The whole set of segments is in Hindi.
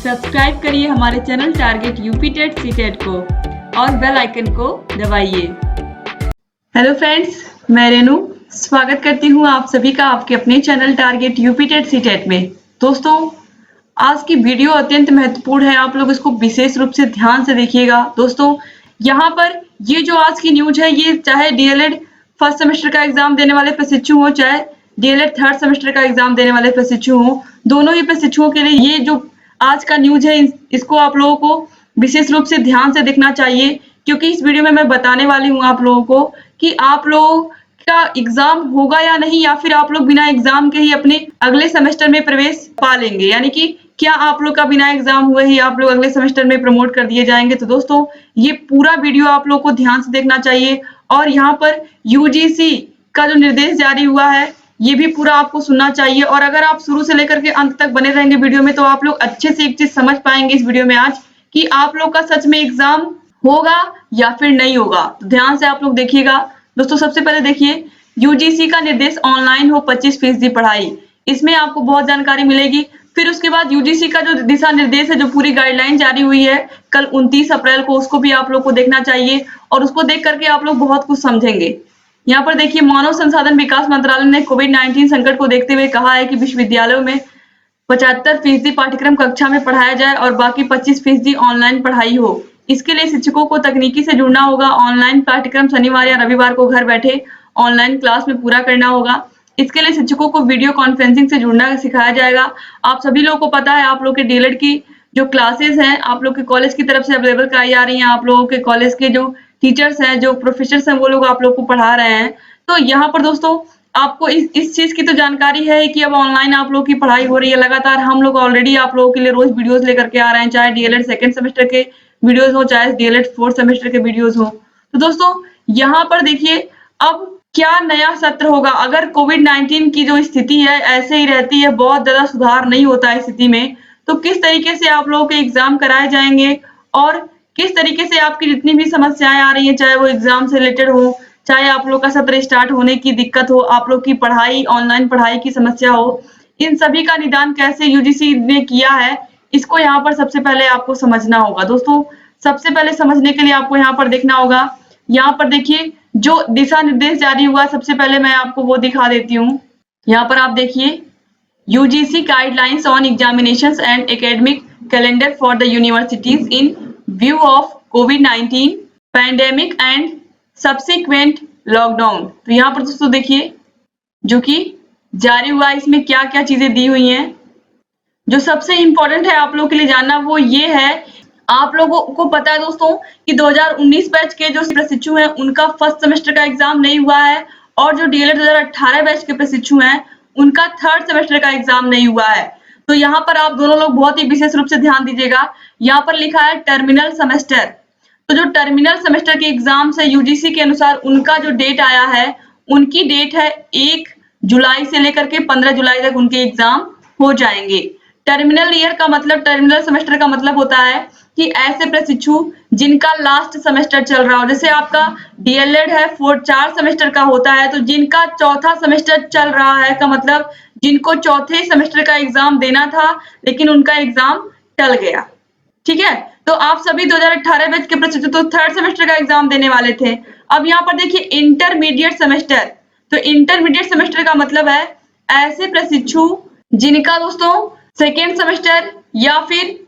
सब्सक्राइब करिए हमारे channel target UP TET CTET को और बेल आइकन को दबाइए। हेलो फ्रेंड्स, मैं रेनू स्वागत करती हूँ आप सभी का आपके अपने channel target UP TET CTET में। दोस्तों, आज की वीडियो अत्यंत महत्वपूर्ण है, आप लोग इसको विशेष रूप से ध्यान से देखिएगा। दोस्तों, यहाँ पर ये जो आज की न्यूज है, ये चाहे डीएलएड फर्स्ट सेमेस्टर का एग्जाम देने वाले प्रशिक्षु हो, चाहे डीएलएड थर्ड सेमेस्टर का एग्जाम देने वाले प्रशिक्षु हो, दोनों ही प्रशिक्षुओं के लिए ये जो आज का न्यूज है इसको आप लोगों को विशेष रूप से ध्यान से देखना चाहिए, क्योंकि इस वीडियो में मैं बताने वाली हूँ आप लोगों को कि आप लोगों का एग्जाम होगा या नहीं, या फिर आप लोग बिना एग्जाम के ही अपने अगले सेमेस्टर में प्रवेश पा लेंगे, यानी कि क्या आप लोग का बिना एग्जाम हुए ही आप लोग अगले सेमेस्टर में प्रमोट कर दिए जाएंगे। तो दोस्तों, ये पूरा वीडियो आप लोग को ध्यान से देखना चाहिए और यहाँ पर यूजीसी का जो निर्देश जारी हुआ है ये भी पूरा आपको सुनना चाहिए। और अगर आप शुरू से लेकर के अंत तक बने रहेंगे वीडियो में, तो आप लोग अच्छे से एक चीज समझ पाएंगे इस वीडियो में आज कि आप लोग का सच में एग्जाम होगा या फिर नहीं होगा। तो ध्यान से आप लोग देखिएगा। दोस्तों, सबसे पहले देखिए, यूजीसी का निर्देश ऑनलाइन हो 25% पढ़ाई, इसमें आपको बहुत जानकारी मिलेगी। फिर उसके बाद यूजीसी का जो दिशा निर्देश है, जो पूरी गाइडलाइन जारी हुई है कल 29 अप्रैल को, उसको भी आप लोग को देखना चाहिए और उसको देख करके आप लोग बहुत कुछ समझेंगे। यहाँ पर देखिए, मानव संसाधन विकास मंत्रालय ने कोविड-19 संकट को देखते हुए कहा है कि विश्वविद्यालयों में 75% पाठ्यक्रम कक्षा में पढ़ाया जाए और बाकी 25% ऑनलाइन पढ़ाई हो। इसके लिए शिक्षकों को तकनीकी से जुड़ना होगा। ऑनलाइन पाठ्यक्रम शनिवार या रविवार को घर बैठे ऑनलाइन क्लास में पूरा करना होगा। इसके लिए शिक्षकों को वीडियो कॉन्फ्रेंसिंग से जुड़ना सिखाया जाएगा। आप सभी लोगों को पता है, आप लोग के डीएलएड की जो क्लासेस हैं आप लोग के कॉलेज की तरफ से अवेलेबल कराई जा रही हैं। आप लोगों के कॉलेज के जो टीचर्स हैं, जो प्रोफेसर्स हैं, वो लोग आप लोग को पढ़ा रहे हैं। तो यहाँ पर दोस्तों, आपको इस चीज की तो जानकारी है कि अब ऑनलाइन आप लोग की पढ़ाई हो रही है लगातार। हम लोग ऑलरेडी आप लोगों के लिए रोज वीडियोस लेकर के आ रहे हैं, चाहे डीएलएड सेकंड सेमेस्टर के वीडियोस हो, चाहे डीएलएड फोर्थ सेमेस्टर के वीडियोस हो। तो दोस्तों, यहाँ पर देखिए, अब क्या नया सत्र होगा अगर कोविड-19 की जो स्थिति है ऐसे ही रहती है, बहुत ज्यादा सुधार नहीं होता है स्थिति में, तो किस तरीके से आप लोगों के एग्जाम कराए जाएंगे और किस तरीके से आपकी जितनी भी समस्याएं आ रही हैं, चाहे वो एग्जाम से रिलेटेड हो, चाहे आप लोग का सत्र स्टार्ट होने की दिक्कत हो, आप लोग की पढ़ाई ऑनलाइन पढ़ाई की समस्या हो, इन सभी का निदान कैसे यूजीसी ने किया है, इसको यहाँ पर सबसे पहले आपको समझना होगा। दोस्तों, सबसे पहले समझने के लिए आपको यहाँ पर देखना होगा। यहाँ पर देखिए, जो दिशा निर्देश जारी हुआ, सबसे पहले मैं आपको वो दिखा देती हूँ। यहाँ पर आप देखिए, UGC guidelines on examinations and academic calendar for the universities in view of covid pandemic and subsequent lockdown. तो यहाँ पर दोस्तों देखिए, जो कि जारी हुआ, इसमें क्या क्या चीजें दी हुई हैं। जो सबसे इंपॉर्टेंट है आप लोगों के लिए जानना, वो ये है, आप लोगों को पता है दोस्तों कि 2019 बैच के जो प्रशिक्षु हैं उनका फर्स्ट सेमेस्टर का एग्जाम नहीं हुआ है, और जो डीएलएड 2018 बैच के प्रशिक्षु हैं उनका थर्ड सेमेस्टर का एग्जाम नहीं हुआ है। तो यहाँ पर आप दोनों लोग बहुत ही विशेष रूप से ध्यान दीजिएगा। यहाँ पर लिखा है टर्मिनल सेमेस्टर। तो जो टर्मिनल सेमेस्टर के एग्जाम है, यूजीसी के अनुसार उनका जो डेट आया है, उनकी डेट है 1 जुलाई से लेकर के 15 जुलाई तक उनके एग्जाम हो जाएंगे। टर्मिनल ईयर का मतलब, टर्मिनल सेमेस्टर का मतलब होता है कि ऐसे प्रशिक्षु जिनका लास्ट सेमेस्टर चल रहा हो, जैसे आपका डीएलएड है 4 सेमेस्टर का होता है, तो जिनका चौथा सेमेस्टर चल रहा है का मतलब जिनको चौथे सेमेस्टर का एग्जाम देना था लेकिन उनका एग्जाम टल गया। ठीक है, तो आप सभी 2018 बैच के प्रशिक्षु तो थर्ड सेमेस्टर का एग्जाम देने वाले थे। अब यहाँ पर देखिए, इंटरमीडिएट सेमेस्टर। तो इंटरमीडिएट सेमेस्टर का मतलब है ऐसे प्रशिक्षु जिनका दोस्तों सेकेंड सेमेस्टर या फिर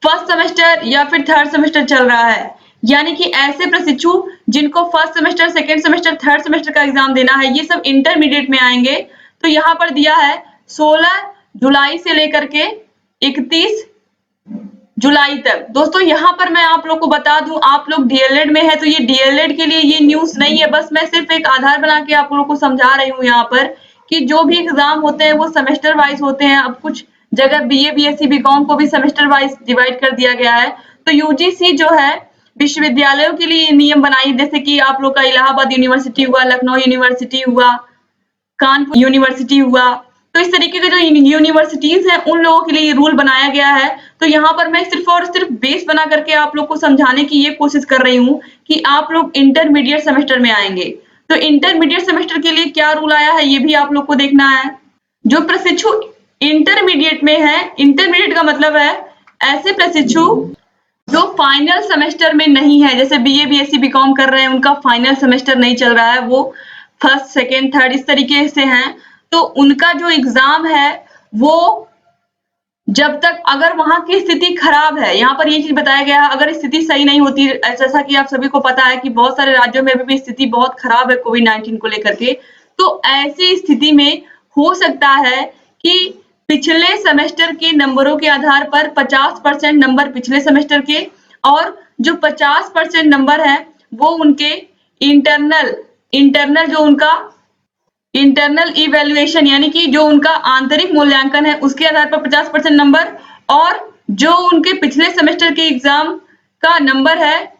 फर्स्ट सेमेस्टर या फिर थर्ड सेमेस्टर चल रहा है, यानी कि ऐसे प्रशिक्षु जिनको first semester, second semester, third semester का एग्जाम देना है, ये सब इंटरमीडिएट में आएंगे। तो यहाँ पर दिया है 16 जुलाई से लेकर के 31 जुलाई तक। दोस्तों, यहाँ पर मैं आप लोग को बता दूं, आप लोग डीएलएड में है तो ये डीएलएड के लिए ये न्यूज नहीं है, बस मैं सिर्फ एक आधार बना के आप लोगों को समझा रही हूँ यहाँ पर कि जो भी एग्जाम होते हैं वो सेमेस्टर वाइज होते हैं। अब कुछ जगह बीए, बीएससी, बीकॉम को भी सेमेस्टर वाइज डिवाइड कर दिया गया है। तो यूजीसी जो है विश्वविद्यालयों के लिए नियम बनाई, जैसे कि आप लोग का इलाहाबाद यूनिवर्सिटी हुआ, लखनऊ यूनिवर्सिटी हुआ, कानपुर यूनिवर्सिटी हुआ, तो इस तरीके के जो यूनिवर्सिटीज हैं उन लोगों के लिए रूल बनाया गया है। तो यहाँ पर मैं सिर्फ और सिर्फ बेस बना करके आप लोग को समझाने की ये कोशिश कर रही हूँ कि आप लोग इंटरमीडिएट सेमेस्टर में आएंगे। तो इंटरमीडिएट सेमेस्टर के लिए क्या रूल आया है ये भी आप लोग को देखना है। जो प्रशिक्षु इंटरमीडिएट में है, इंटरमीडिएट का मतलब है ऐसे प्रशिक्षु जो फाइनल सेमेस्टर में नहीं है, जैसे बीए बीएससी बीकॉम कर रहे हैं, उनका फाइनल सेमेस्टर नहीं चल रहा है, वो फर्स्ट सेकेंड थर्ड इस तरीके से हैं, तो उनका जो एग्जाम है वो जब तक, अगर वहां की स्थिति खराब है, यहाँ पर ये चीज बताया गया है, अगर स्थिति सही नहीं होती, जैसा कि आप सभी को पता है कि बहुत सारे राज्यों में अभी भी स्थिति बहुत खराब है कोविड-19 को लेकर के, तो ऐसी स्थिति में हो सकता है कि पिछले सेमेस्टर के नंबरों के आधार पर 50% नंबर पिछले सेमेस्टर के और जो 50% नंबर है वो उनके इंटरनल जो उनका इंटरनल इवैल्यूएशन यानी कि जो उनका आंतरिक मूल्यांकन है उसके आधार पर 50% नंबर, और जो उनके पिछले सेमेस्टर के एग्जाम का नंबर है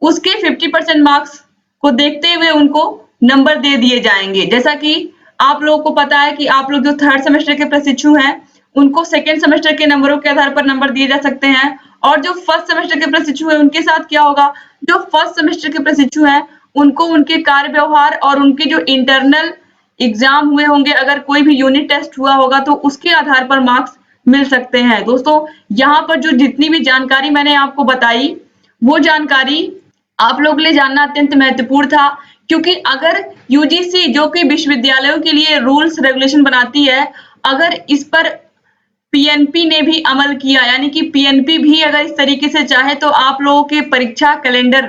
उसके 50% मार्क्स को देखते हुए उनको नंबर दे दिए जाएंगे। जैसा कि आप लोगों को पता है कि आप लोग जो थर्ड सेमेस्टर के प्रशिक्षु हैं उनको सेकेंड सेमेस्टर के नंबरों के आधार पर नंबर दिए जा सकते हैं, और जो फर्स्ट सेमेस्टर के प्रशिक्षु हैं उनके साथ क्या होगा, जो फर्स्ट सेमेस्टर के प्रशिक्षु हैं उनको उनके कार्य व्यवहार और उनके जो इंटरनल एग्जाम हुए होंगे, अगर कोई भी यूनिट टेस्ट हुआ होगा तो उसके आधार पर मार्क्स मिल सकते हैं। दोस्तों यहाँ पर जो जितनी भी जानकारी मैंने आपको बताई वो जानकारी आप लोगों के लिए जानना अत्यंत महत्वपूर्ण था, क्योंकि अगर यूजीसी जो कि विश्वविद्यालयों के लिए रूल्स रेगुलेशन बनाती है, अगर इस पर पीएनपी ने भी अमल किया, यानी कि पीएनपी भी अगर इस तरीके से चाहे तो आप लोगों के परीक्षा कैलेंडर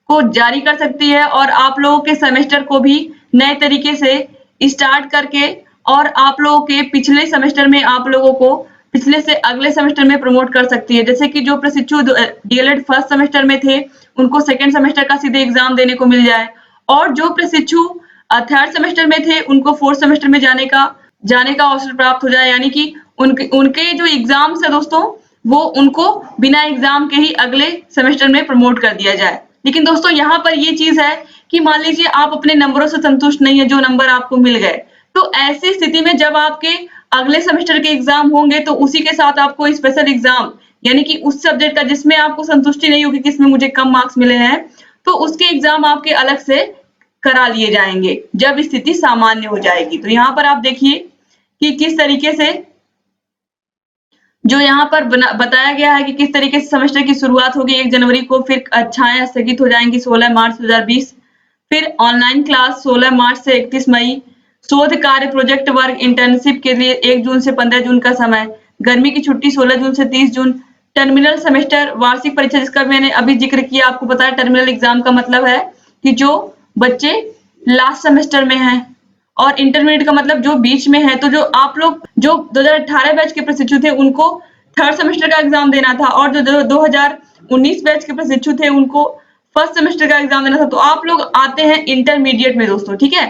को जारी कर सकती है और आप लोगों के सेमेस्टर को भी नए तरीके से स्टार्ट करके, और आप लोगों के पिछले सेमेस्टर में आप लोगों को पिछले से अगले सेमेस्टर में प्रमोट कर सकती है। जैसे कि जो प्रशिक्षु डीएलएड फर्स्ट सेमेस्टर में थे उनको सेकेंड सेमेस्टर का सीधे एग्जाम देने को मिल जाए, और जो प्रशिक्षु थर्ड सेमेस्टर में थे उनको फोर्थ सेमेस्टर में जाने का अवसर प्राप्त हो जाए, यानी कि उनके जो एग्जाम्स है दोस्तों वो उनको बिना एग्जाम के ही अगले सेमेस्टर में प्रमोट कर दिया जाए। लेकिन दोस्तों यहाँ पर ये चीज है कि मान लीजिए आप अपने नंबरों से संतुष्ट नहीं है, जो नंबर आपको मिल गए, तो ऐसी स्थिति में जब आपके अगले सेमेस्टर के एग्जाम होंगे तो उसी के साथ आपको स्पेशल एग्जाम, यानी कि उस सब्जेक्ट का जिसमें आपको संतुष्टि नहीं होगी कि इसमें मुझे कम मार्क्स मिले हैं, तो उसके एग्जाम आपके अलग से करा लिए जाएंगे जब स्थिति सामान्य हो जाएगी। तो यहाँ पर आप देखिए कि किस तरीके से जो यहाँ पर बताया गया है कि किस तरीके से सेमेस्टर की शुरुआत होगी 1 जनवरी को, फिर कक्षाएं स्थगित हो जाएंगी 16 मार्च 2020, फिर ऑनलाइन क्लास 16 मार्च से 31 मई, शोध कार्य प्रोजेक्ट वर्क इंटर्नशिप के लिए 1 जून से 15 जून का समय, गर्मी की छुट्टी 16 जून से 30 जून, टर्मिनल सेमेस्टर वार्षिक परीक्षा जिसका मैंने अभी जिक्र किया, आपको पता है टर्मिनल एग्जाम का मतलब है कि जो बच्चे लास्ट सेमेस्टर में हैं, और इंटरमीडिएट का मतलब जो बीच में है। तो जो आप लोग जो 2018 बैच के प्रशिक्षु थे उनको थर्ड सेमेस्टर का एग्जाम देना था, और जो 2019 बैच के प्रशिक्षु थे उनको फर्स्ट सेमेस्टर का एग्जाम देना था। तो आप लोग आते हैं इंटरमीडिएट में दोस्तों, ठीक है।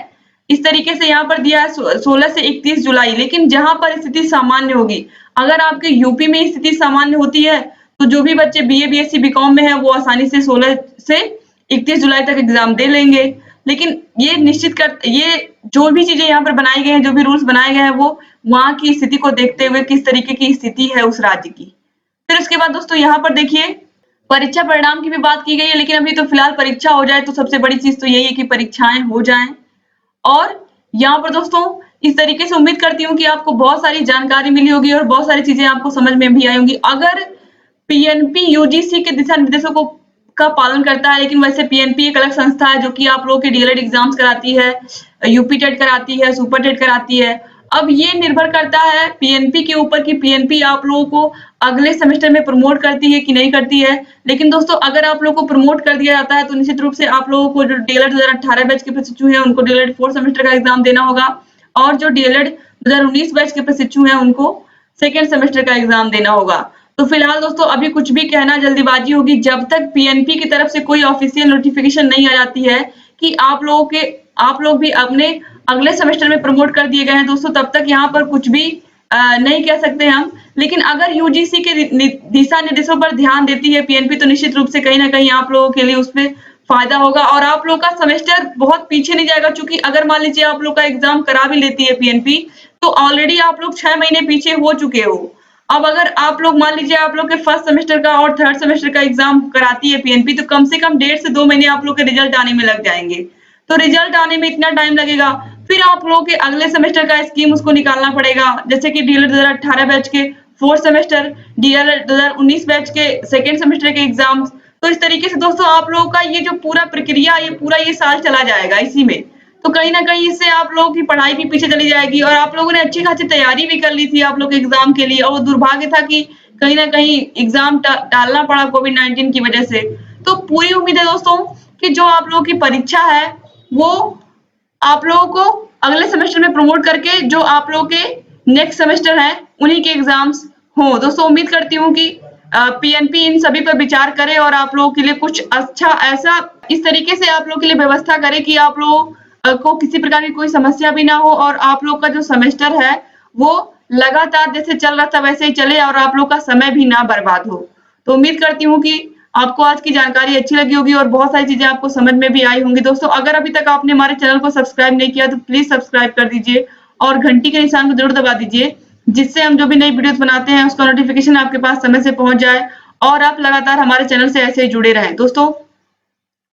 इस तरीके से यहाँ पर दिया है 16 से 31 जुलाई। लेकिन जहां पर स्थिति सामान्य होगी, अगर आपके यूपी में स्थिति सामान्य होती है तो जो भी बच्चे बीए बीएससी बीकॉम में है वो आसानी से 16 से 31 जुलाई तक एग्जाम दे लेंगे। लेकिन ये जो भी चीजें यहाँ पर बनाई गई हैं, जो भी रूल्स बनाए गए हैं, वो वहां की स्थिति को देखते हुए किस तरीके की स्थिति है उस राज्य की। फिर उसके बाद दोस्तों यहाँ पर देखिए परीक्षा परिणाम की भी बात की गई है, लेकिन अभी तो फिलहाल परीक्षा हो जाए तो सबसे बड़ी चीज तो यही है कि परीक्षाएं हो जाएं। और यहाँ पर दोस्तों इस तरीके से उम्मीद करती हूँ कि आपको बहुत सारी जानकारी मिली होगी और बहुत सारी चीजें आपको समझ में भी आई होंगी। अगर पीएनपी यूजीसी के दिशा निर्देशों को का पालन करता है, लेकिन वैसे पीएनपी एक अलग संस्था है जो कि आप लोगों के डीएलएड एग्जाम्स कराती है, यूपी टेट कराती है, सुपर टेट कराती है। अब ये निर्भर करता है पीएनपी के ऊपर कि पीएनपी आप लोगों को अगले सेमेस्टर में प्रमोट करती है कि नहीं करती है। लेकिन दोस्तों अगर आप लोगों को प्रमोट कर दिया जाता है तो निश्चित रूप से आप लोगों को जो डीएलएड 2018 बैच के प्रशिक्षु हैं उनको डीएलएड फोर्थ सेमेस्टर का एग्जाम देना होगा, और जो डीएलएड 2019 बैच के प्रशिक्षु हैं उनको सेकेंड सेमेस्टर का एग्जाम देना होगा। तो फिलहाल दोस्तों अभी कुछ भी कहना जल्दीबाजी होगी, जब तक पीएनपी की तरफ से कोई ऑफिशियल नोटिफिकेशन नहीं आ जाती है कि आप लोग भी अपने अगले सेमेस्टर में प्रमोट कर दिए गए हैं दोस्तों, तब तक यहाँ पर कुछ भी नहीं कह सकते हम। लेकिन अगर यूजीसी के दिशा निर्देशों पर ध्यान देती है पीएनपी तो निश्चित रूप से कहीं ना कहीं आप लोगों के लिए उसमें फायदा होगा और आप लोग का सेमेस्टर बहुत पीछे नहीं जाएगा। क्योंकि अगर मान लीजिए आप लोग का एग्जाम करा भी लेती है पीएनपी तो ऑलरेडी आप लोग 6 महीने पीछे हो चुके हो। अब अगर आप लोग मान लीजिए आप लोग के फर्स्ट सेमेस्टर का और थर्ड सेमेस्टर का एग्जाम कराती है पीएनपी, तो कम से कम 1.5 से 2 महीने आप लोग के रिजल्ट आने में लग जाएंगे। तो रिजल्ट आने में इतना टाइम लगेगा, फिर आप लोगों के अगले सेमेस्टर का स्कीम उसको निकालना पड़ेगा। जैसे कि डीएलएड 2018 बैच के फोर्थ सेमेस्टर, डीएलएड 2019 बैच के सेकेंड सेमेस्टर के एग्जाम्स। तो इस तरीके से दोस्तों आप लोगों का ये जो पूरा प्रक्रिया, ये पूरा ये साल चला जाएगा इसी में। तो कहीं ना कहीं इससे आप लोगों की पढ़ाई भी पीछे चली जाएगी और आप लोगों ने अच्छी खासी तैयारी भी कर ली थी आप लोग के एग्जाम के लिए, और वो दुर्भाग्य था कि कहीं ना कहीं एग्जाम टालना पड़ा कोविड-19 की वजह से। तो पूरी उम्मीद है दोस्तों कि जो आप लोगों की परीक्षा है वो आप लोगों को अगले सेमेस्टर में प्रमोट करके जो आप लोगों के नेक्स्ट सेमेस्टर है उन्हीं के एग्जाम्स हो। दोस्तों उम्मीद करती हूँ कि पीएनपी इन सभी पर विचार करे और आप लोगों के लिए कुछ अच्छा ऐसा इस तरीके से आप लोगों के लिए व्यवस्था करे कि आप लोगों को किसी प्रकार की कोई समस्या भी ना हो और आप लोग का जो सेमेस्टर है वो लगातार जैसे चल रहा था वैसे ही चले और आप लोग का समय भी ना बर्बाद हो। तो उम्मीद करती हूँ कि आपको आज की जानकारी अच्छी लगी होगी और बहुत सारी चीजें आपको समझ में भी आई होंगी। दोस्तों अगर अभी तक आपने हमारे चैनल को सब्सक्राइब नहीं किया तो प्लीज सब्सक्राइब कर दीजिए और घंटी के निशान को जरूर दबा दीजिए, जिससे हम जो भी नई वीडियोस बनाते हैं उसका नोटिफिकेशन आपके पास समय से पहुंच जाए और आप लगातार हमारे चैनल से ऐसे ही जुड़े रहें। दोस्तों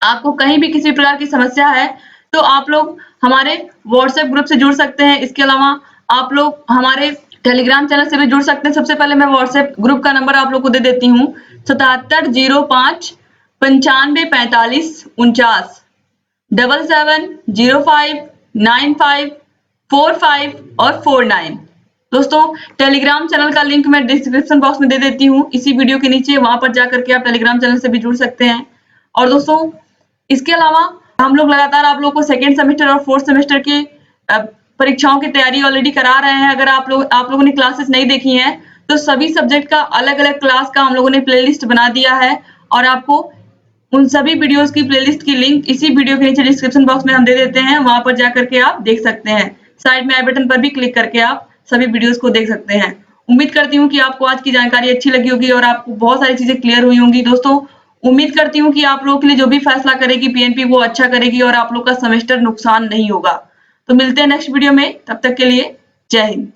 आपको कहीं भी किसी प्रकार की समस्या है तो आप लोग हमारे व्हाट्सएप ग्रुप से जुड़ सकते हैं। इसके अलावा आप लोग हमारे टेलीग्राम चैनल से भी जुड़ सकते हैं। सबसे पहले मैं व्हाट्सएप ग्रुप का नंबर आप लोग को दे देती हूँ 7705 9545 49 77059545 और 49। दोस्तों टेलीग्राम चैनल का लिंक मैं डिस्क्रिप्शन बॉक्स में दे देती हूँ इसी वीडियो के नीचे, वहां पर जाकर के आप टेलीग्राम चैनल से भी जुड़ सकते हैं। और दोस्तों इसके अलावा हम लोग लगातार आप लोगों को सेकेंड सेमेस्टर और फोर्थ सेमेस्टर की परीक्षाओं की तैयारी ऑलरेडी करा रहे हैं। अगर आप लोगों ने क्लासेस नहीं देखी हैं तो सभी सब्जेक्ट का अलग अलग क्लास का हम लोगों ने प्लेलिस्ट बना दिया है और आपको उन सभी वीडियोस की प्लेलिस्ट की लिंक इसी वीडियो के नीचे डिस्क्रिप्शन बॉक्स में हम दे देते हैं, वहां पर जाकर के आप देख सकते हैं। साइड में आई बटन पर भी क्लिक करके आप सभी वीडियोस को देख सकते हैं। उम्मीद करती हूँ कि आपको आज की जानकारी अच्छी लगी होगी और आपको बहुत सारी चीजें क्लियर हुई होंगी। दोस्तों उम्मीद करती हूँ कि आप लोगों के लिए जो भी फैसला करेगी पीएनपी वो अच्छा करेगी और आप लोग का सेमेस्टर नुकसान नहीं होगा। तो मिलते हैं नेक्स्ट वीडियो में, तब तक के लिए जय हिंद।